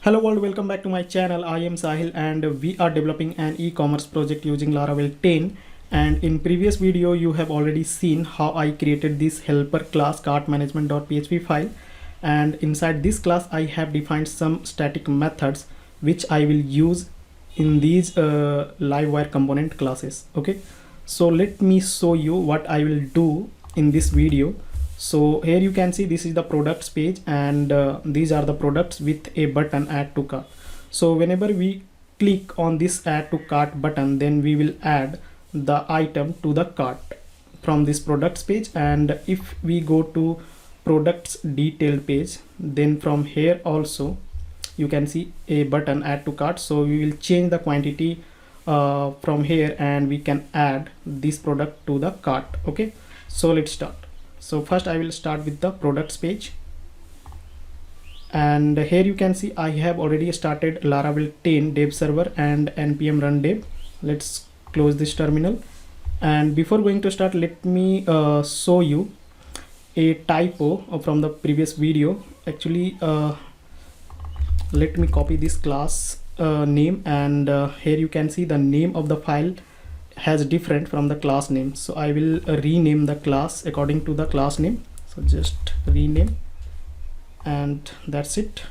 Hello world, welcome back to my channel. I am Sahil and we are developing an e-commerce project using Laravel 10. And in previous video you have already seen how I created this helper class cart management.php file, and inside this class I have defined some static methods which I will use in these Livewire component classes. Okay, so let me show you what I will do in this video. So here you can see this is the products page, and these are the products with a button add to cart. So whenever we click on this add to cart button, then we will add the item to the cart from this products page. And if we go to products detailed page, then from here also you can see a button add to cart. So we will change the quantity from here and we can add this product to the cart. Okay, so let's start. So first I will start with the products page, and here you can see I have already started Laravel 10 dev server and npm run dev. Let's close this terminal, and before going to start, let me show you a typo from the previous video. Actually let me copy this class name, and here you can see the name of the file has different from the class name. So I will rename the class according to the class name. So just rename, and that's it.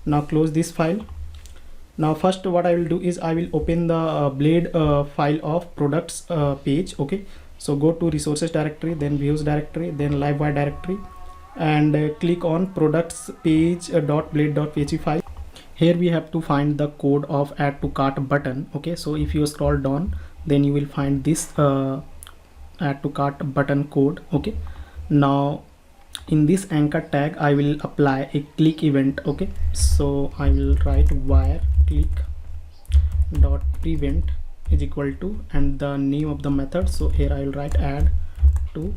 Now close this file. Now first what I will do is I will open the blade file of products page. Okay, so go to resources directory, then views directory, then livewire directory, and click on products page .blade.php file. Here we have to find the code of add to cart button. Okay, so if you scroll down, then you will find this add to cart button code. Okay, now in this anchor tag I will apply a click event. Okay, so I will write wire click dot prevent is equal to, and the name of the method. So here I will write add to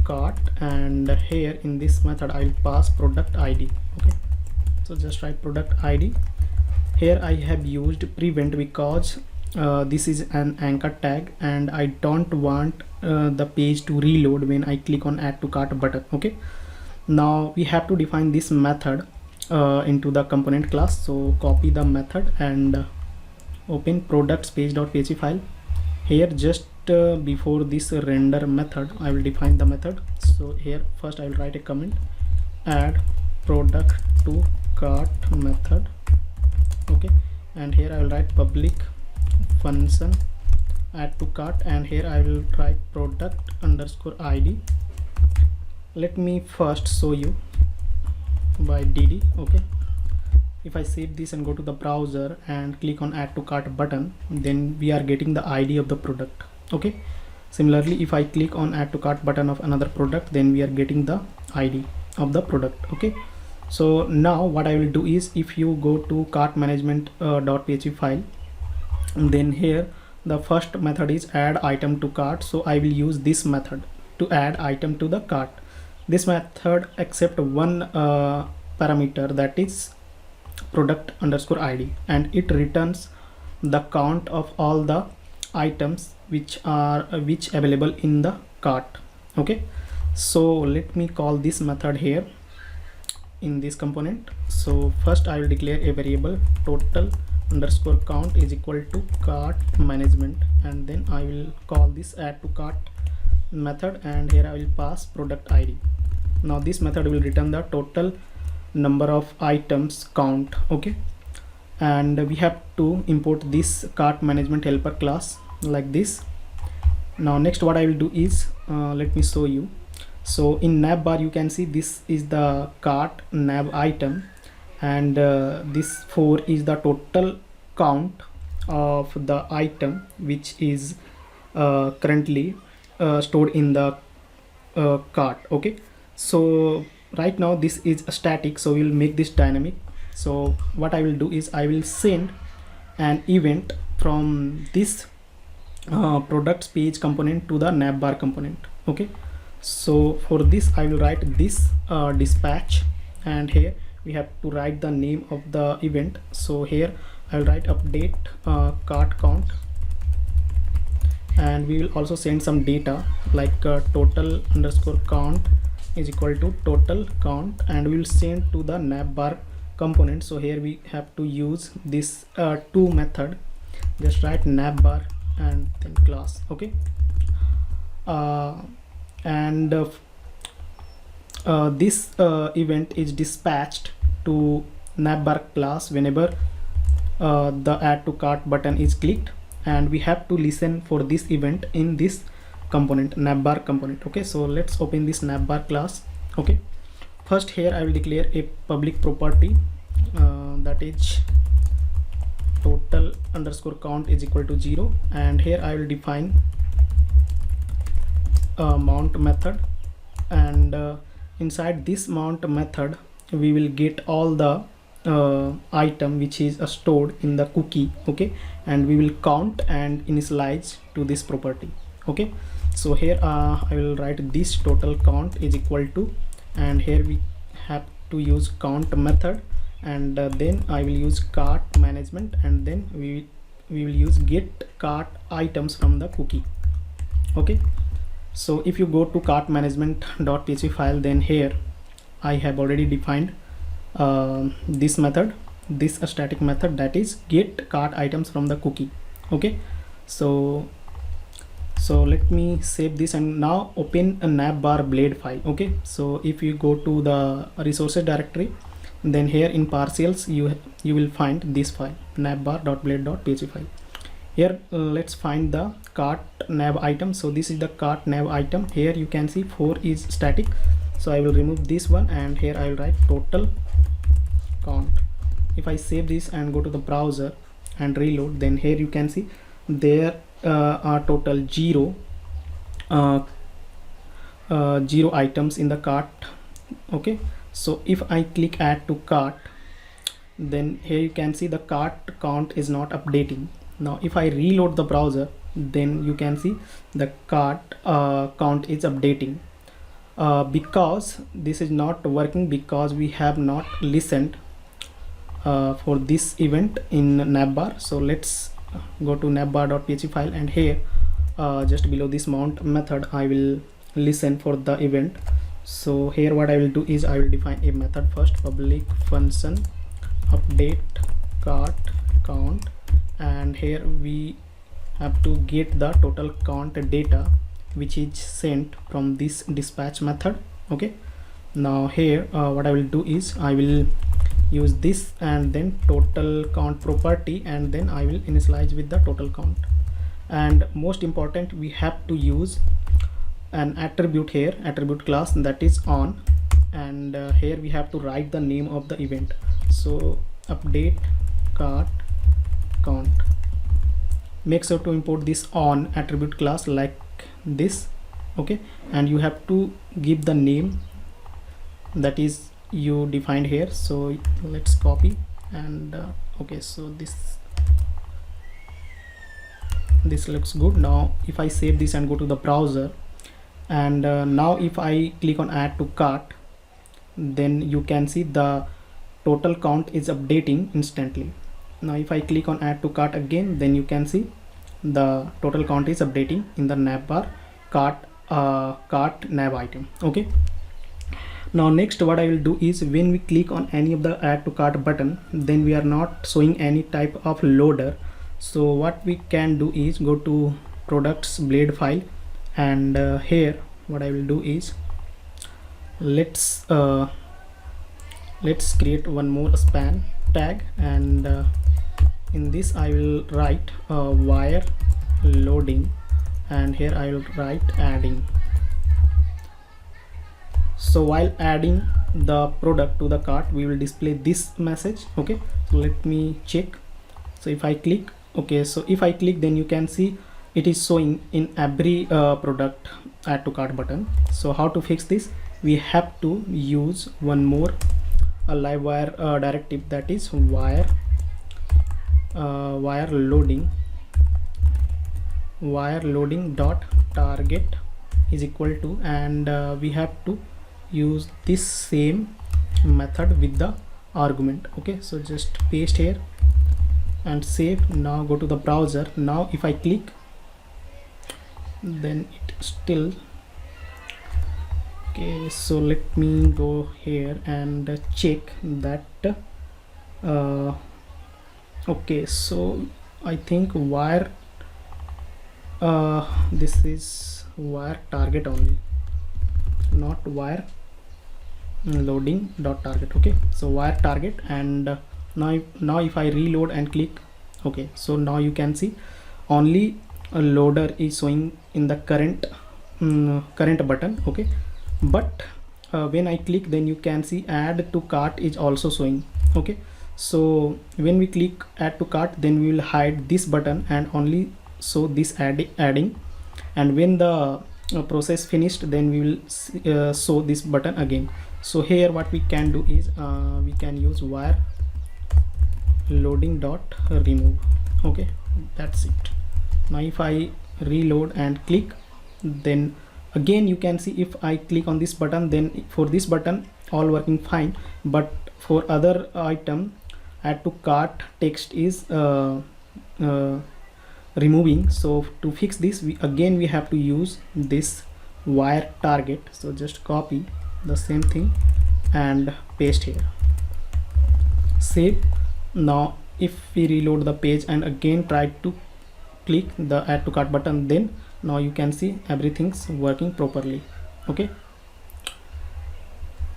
cart, and here in this method I will pass product ID. Okay, so just write product ID. Here I have used prevent because this is an anchor tag and I don't want the page to reload when I click on add to cart button. Okay, now we have to define this method into the component class. So copy the method and open products page.php file. Here just before this render method I will define the method. So here first I will write a comment, add product to cart method. Okay, and here I will write public function add to cart, and here I will write product underscore ID. Let me first show you by dd. Okay, if I save this and go to the browser and click on add to cart button, then we are getting the ID of the product. Okay, similarly if I click on add to cart button of another product, then we are getting the ID of the product. Okay, so now what I will do is, if you go to cart management.php file, then here the first method is add item to cart. So I will use this method to add item to the cart. This method accept one parameter, that is product underscore ID, and it returns the count of all the items which available in the cart. Okay, so let me call this method here in this component. So first I will declare a variable total underscore count is equal to cart management, and then I will call this add to cart method, and here I will pass product ID. Now this method will return the total number of items count. Okay, and we have to import this cart management helper class like this. Now next what I will do is let me show you. So in Navbar you can see this is the cart nav item, and this 4 is the total count of the item which is currently stored in the cart. Okay, so right now this is static, so we will make this dynamic. So what I will do is I will send an event from this products page component to the Navbar component. Okay, so for this I will write this dispatch, and here we have to write the name of the event. So here I will write update cart count, and we will also send some data like total underscore count is equal to total count, and we will send to the Navbar component. So here we have to use this to method. Just write navbar and then class. Okay, and this event is dispatched to navbar class whenever the add to cart button is clicked, and we have to listen for this event in this component, navbar component. Okay, so let's open this navbar class. Okay, first here I will declare a public property that is total underscore count is equal to 0, and here I will define a mount method, and inside this mount method we will get all the item which is stored in the cookie. Okay, and we will count and initialize to this property. Okay, so here I will write this total count is equal to, and here we have to use count method, and then I will use cart management, and then we will use get cart items from the cookie. Okay, so if you go to cart management.php file, then here I have already defined this method, this static method, that is get cart items from the cookie. Okay, so let me save this and now open a navbar blade file. Okay, so if you go to the resources directory, then here in partials you will find this file, navbar.blade.php file. Here let's find the cart nav item. So this is the cart nav item. Here you can see 4 is static, so I will remove this one, and here I will write total count. If I save this and go to the browser and reload, then here you can see there are total 0 items in the cart. Okay, so if I click add to cart, then here you can see the cart count is not updating. Now if I reload the browser, then you can see the cart count is updating, because this is not working because we have not listened for this event in navbar. So let's go to navbar.php file, and here just below this mount method I will listen for the event. So here what I will do is I will define a method first, public function update cart count, and here we have to get the total count data which is sent from this dispatch method. Okay, now here what I will do is I will use this and then total count property, and then I will initialize with the total count. And most important, we have to use an attribute here, attribute class, that is on, and here we have to write the name of the event. So update cart count. Make sure to import this on attribute class like this. Okay, and you have to give the name that is you defined here. So let's copy, and okay, so this looks good. Now if I save this and go to the browser, and now if I click on add to cart, then you can see the total count is updating instantly. Now if I click on add to cart again, then you can see the total count is updating in the navbar cart nav item. Okay, now next what I will do is when we click on any of the add to cart button, then we are not showing any type of loader. So what we can do is go to products blade file, and here what I will do is let's create one more span tag, and in this I will write wire loading, and here I will write adding. So while adding the product to the cart, we will display this message. Okay, so let me check. So if I click, okay, so if I click, then you can see it is showing in every product add to cart button. So how to fix this? We have to use one more a Livewire directive, that is wire loading dot target is equal to, and we have to use this same method with the argument. Okay, so just paste here and save. Now go to the browser. Now if I click, then it still okay. So let me go here and check that uh, okay, so I think wire, this is wire target only, not wire loading dot target. Okay, so wire target, and now if I reload and click, okay, so now you can see only a loader is showing in the current current button. Okay, but when I click, then you can see add to cart is also showing. Okay, so when we click add to cart, then we will hide this button and only show this adding, and when the process finished, then we will show this button again. So here what we can do is we can use wire loading dot remove. Okay, that's it. Now if I reload and click, then again you can see if I click on this button, then for this button all working fine, but for other item add to cart text is removing. So to fix this, we have to use this wire target. So just copy the same thing and paste here, save. Now if we reload the page and again try to click the add to cart button, then now you can see everything's working properly. Okay,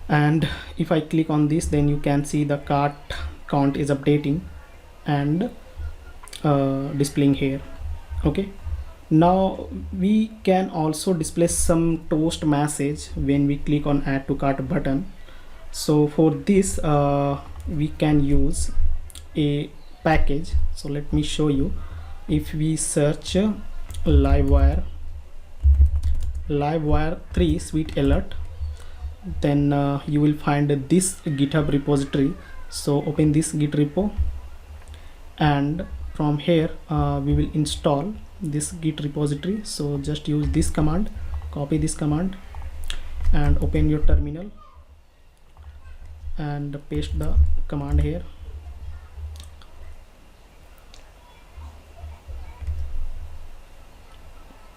and if I click on this, then you can see the cart count is updating and displaying here. Okay, now we can also display some toast message when we click on add to cart button. So for this we can use a package. So let me show you. If we search Livewire 3 sweet alert, then you will find this GitHub repository. So open this git repo, and from here we will install this git repository. So just use this command, copy this command and open your terminal and paste the command here.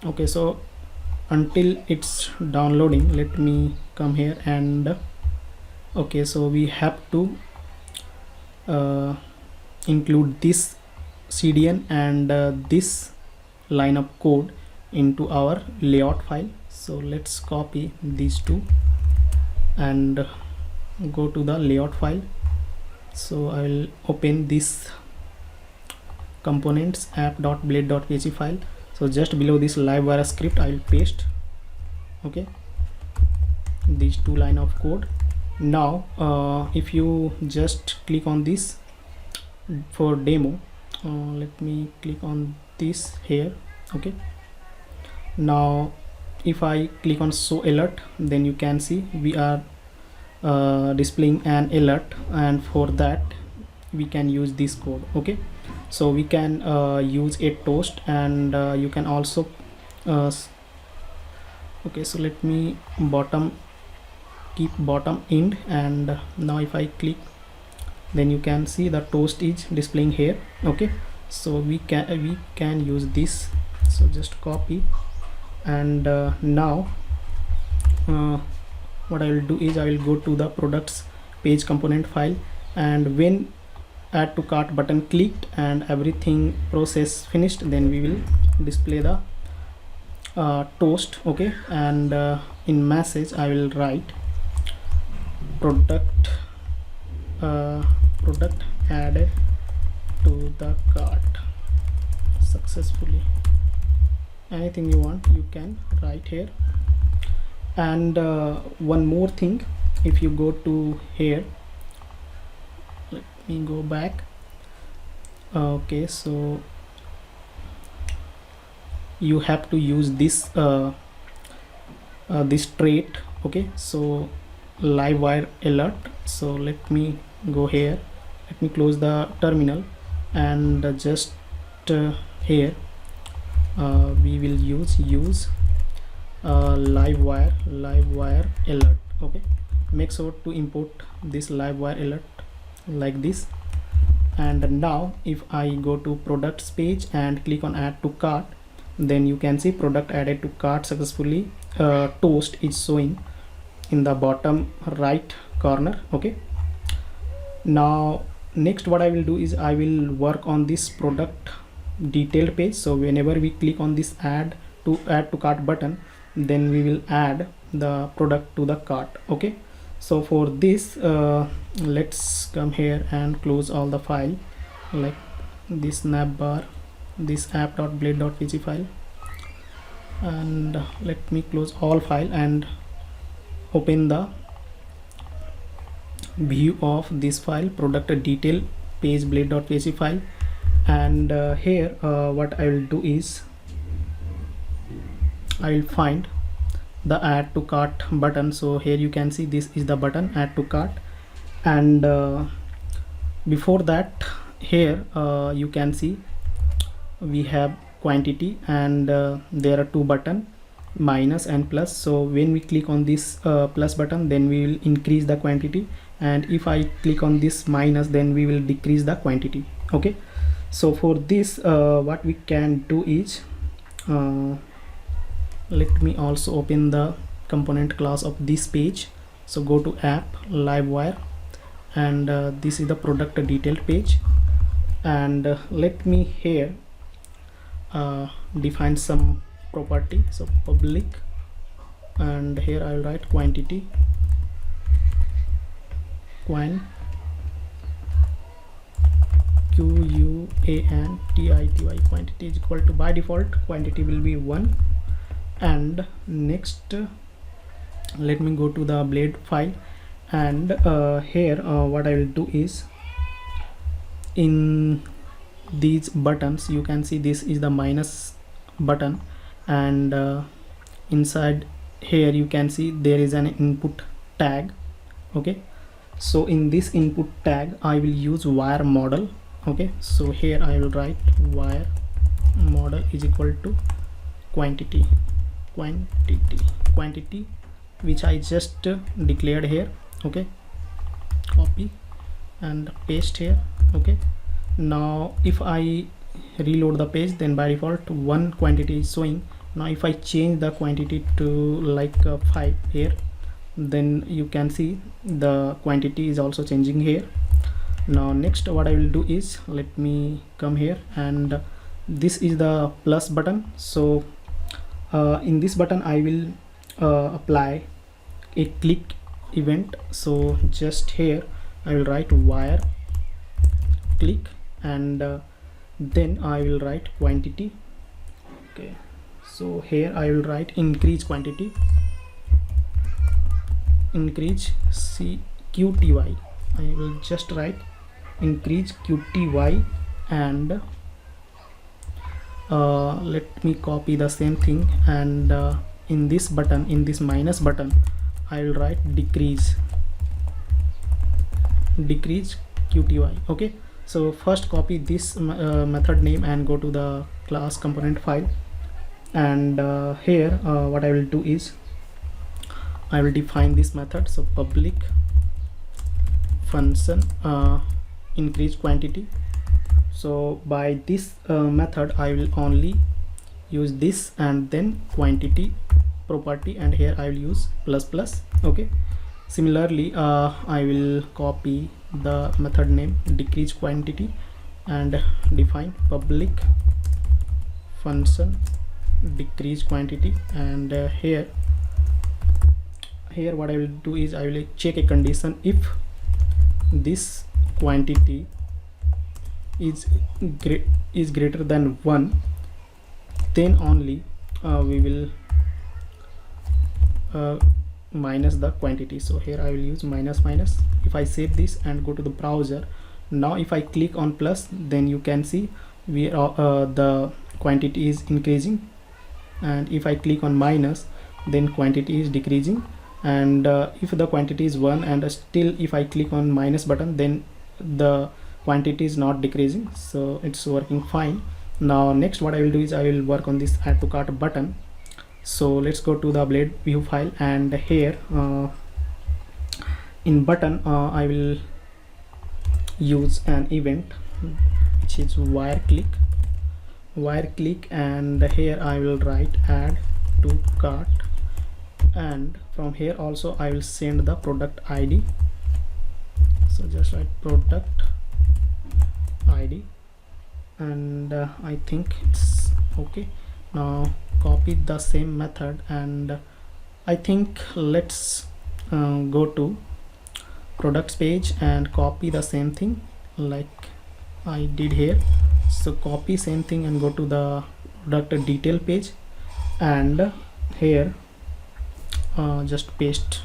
Okay, so until it's downloading, let me come here and okay, so we have to include this CDN and this line of code into our layout file. So let's copy these two and go to the layout file. So I will open this components app.blade.php file. So just below this Livewire script I will paste, okay, these two line of code. Now if you just click on this for demo, let me click on this here. Okay, now if I click on show alert, then you can see we are displaying an alert, and for that we can use this code. Okay, so we can use a toast, and you can also okay, so let me keep bottom end, and now if I click, then you can see the toast is displaying here. Okay, so we can use this. So just copy, and now what I will do is I will go to the products page component file, and when add to cart button clicked and everything process finished, then we will display the toast. Okay, and in message I will write product added to the cart successfully. Anything you want you can write here. And one more thing, if you go to here, let me go back. Okay, so you have to use this this trait. Okay, so Livewire alert. So let me go here, let me close the terminal, and just here we will use Livewire alert. Okay, make sure to import this Livewire alert like this. And now if I go to products page and click on add to cart, then you can see product added to cart successfully. Toast is showing in the bottom right corner. Okay, now next what I will do is I will work on this product detailed page. So whenever we click on this add to cart button, then we will add the product to the cart. Okay, so for this let's come here and close all the file, like this navbar, this app.blade.pg file, and let me close all file and open the view of this file, product detail page blade.pg file. And here what I will do is I will find the add to cart button. So here you can see this is the button, add to cart. And before that, here you can see we have quantity, and there are two button, minus and plus. So when we click on this plus button, then we will increase the quantity, and if I click on this minus, then we will decrease the quantity. Okay, so for this what we can do is let me also open the component class of this page. So go to app, Livewire, and this is the product detailed page. And let me here define some property. So public, and here I will write quantity, quantity quantity is equal to, by default quantity will be 1. And next let me go to the blade file, and here what I will do is, in these buttons you can see this is the minus button, and inside here you can see there is an input tag. Okay, so in this input tag I will use wire model. Okay, so here I will write wire model is equal to quantity, which I just declared here. Okay, copy and paste here. Okay, now if I reload the page, then by default one quantity is showing. Now if I change the quantity to like 5 here, then you can see the quantity is also changing here. Now next what I will do is, let me come here, and this is the plus button. So in this button I will apply a click event. So just here I will write wire click, and then I will write quantity. Okay, so here I will write increase quantity, increase QTY. I will just write increase QTY, and let me copy the same thing, and in this button, in this minus button, I will write decrease QTY. Okay, so first copy this method name and go to the class component file, and here what I will do is I will define this method. So public function increase quantity. So by this method I will only use this and then quantity property, and here I will use plus. Okay, similarly I will copy the method name decrease quantity and define public function decrease quantity, and here what I will do is I will check a condition. If this quantity is greater than 1, then only we will minus the quantity. So here I will use minus. If I save this and go to the browser, now if I click on plus, then you can see we are the quantity is increasing, and if I click on minus, then quantity is decreasing. And if the quantity is 1 and still if I click on minus button, then the quantity is not decreasing, so it's working fine. Now next what I will do is I will work on this add to cart button. So let's go to the blade view file, and here in button I will use an event which is wire click, and here I will write add to cart, and from here also I will send the product ID. So just write product id, and I think it's okay. Now copy the same method, and I think let's go to products page and copy the same thing like I did here. So copy same thing and go to the product detail page, and here just paste.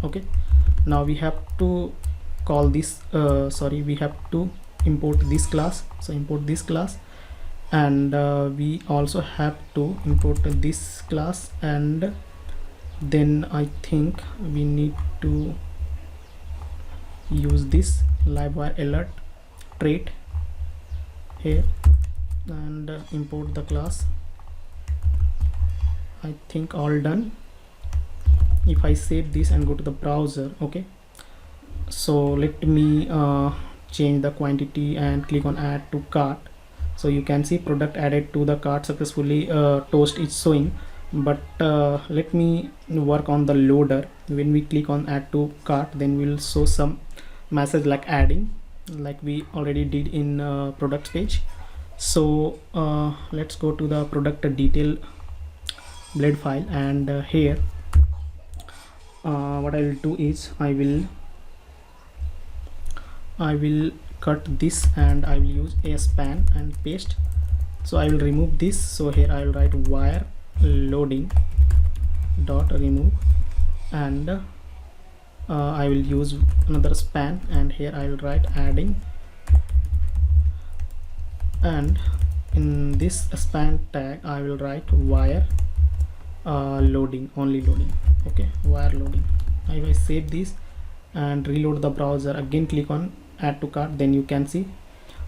Okay, now we have to call this we have to import this class. So import this class, and we also have to import this class, and then I think we need to use this Livewire alert trait here and import the class. I think all done. If I save this and go to the browser, okay, so let me change the quantity and click on add to cart. So you can see product added to the cart successfully, toast is showing, but let me work on the loader. When we click on add to cart, then we'll show some message like adding, like we already did in product page. So let's go to the product detail blade file, and here what I will do is I will cut this and I will use a span and paste. So I will remove this. So here I will write wire loading dot remove, and I will use another span, and here I will write adding, and in this span tag I will write wire loading, only loading. Okay, wire loading. If I save this and reload the browser, again click on add to cart, then you can see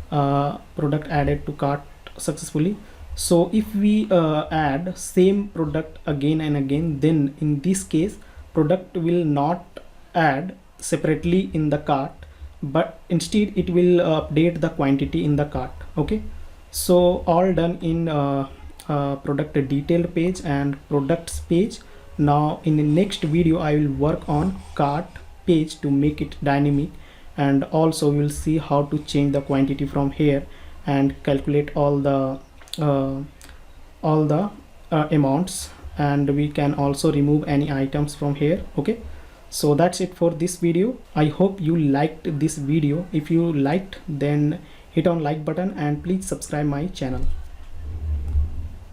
product added to cart successfully. So if we add same product again and again, then in this case product will not add separately in the cart, but instead it will update the quantity in the cart. Okay, so all done in product detail page and products page. Now in the next video I will work on cart page to make it dynamic, and also we'll see how to change the quantity from here and calculate all the amounts, and we can also remove any items from here. Okay, so that's it for this video. I hope you liked this video. If you liked, then hit on like button and please subscribe my channel.